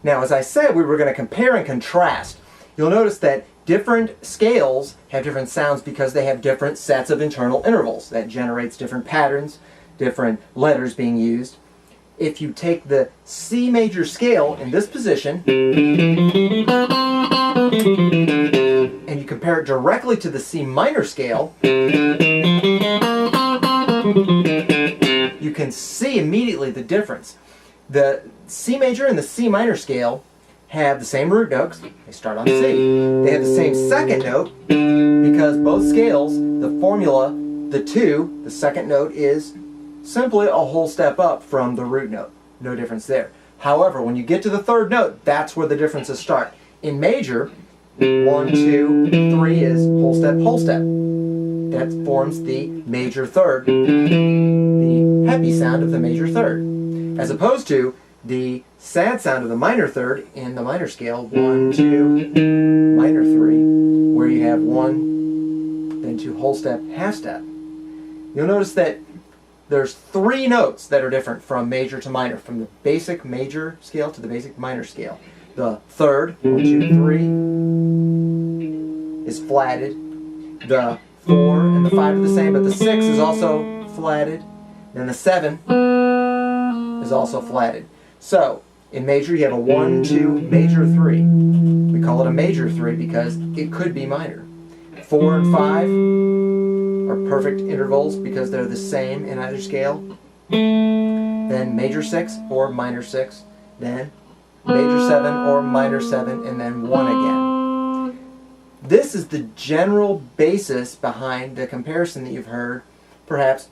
Now, as I said, we were going to compare and contrast. You'll notice that different scales have different sounds because they have different sets of internal intervals. That generates different patterns, different letters being used. If you take the C major scale in this position and you compare it directly to the C minor scale, you can see immediately the difference. The C major and the C minor scale have the same root notes. They start on C. They have the same second note because both scales, the formula, the 2, the second note is simply a whole step up from the root note. No difference there. However, when you get to the third note, that's where the differences start. In major, 1, 2, 3 is whole step, whole step. That forms the major third, the happy sound of the major third. As opposed to the sad sound of the minor third in the minor scale, 1, 2, minor 3, where you have 1, then 2 whole step, half step. You'll notice that there's 3 notes that are different from major to minor, from the basic major scale to the basic minor scale. The third, 1, 2, 3, is flatted. The 4 and the 5 are the same, but the 6 is also flatted. Then the 7 is also flatted. So, in major you have a 1, 2, major 3. We call it a major 3 because it could be minor. 4 and 5 are perfect intervals because they're the same in either scale. Then major 6 or minor 6. Then major 7 or minor 7, and then 1 again. This is the general basis behind the comparison that you've heard, perhaps,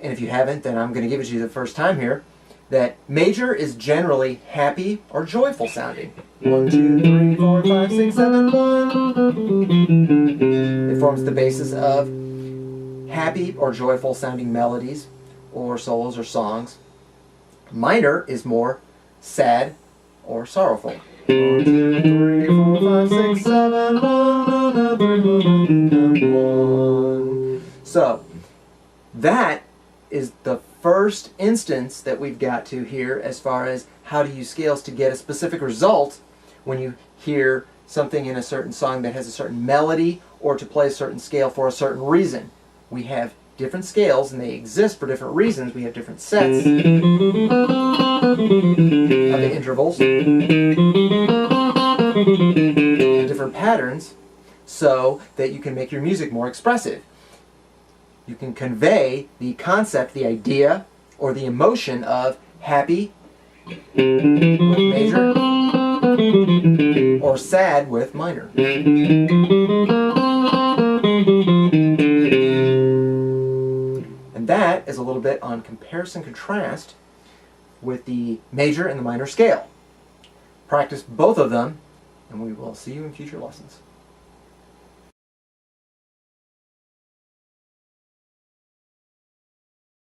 and if you haven't, then I'm going to give it to you the first time here, that major is generally happy or joyful sounding. 1, 2, 3, 4, 5, 6, 7, 1. It forms the basis of happy or joyful sounding melodies or solos or songs. Minor is more sad or sorrowful. 1, 2, 3, 4, 5, 6, 7, 1. So, that is the first instance that we've got to here as far as how to use scales to get a specific result when you hear something in a certain song that has a certain melody or to play a certain scale for a certain reason. We have different scales and they exist for different reasons. We have different sets of the intervals, different patterns, so that you can make your music more expressive. You can convey the concept, the idea, or the emotion of happy with major or sad with minor. And that is a little bit on comparison contrast with the major and the minor scale. Practice both of them, and we will see you in future lessons.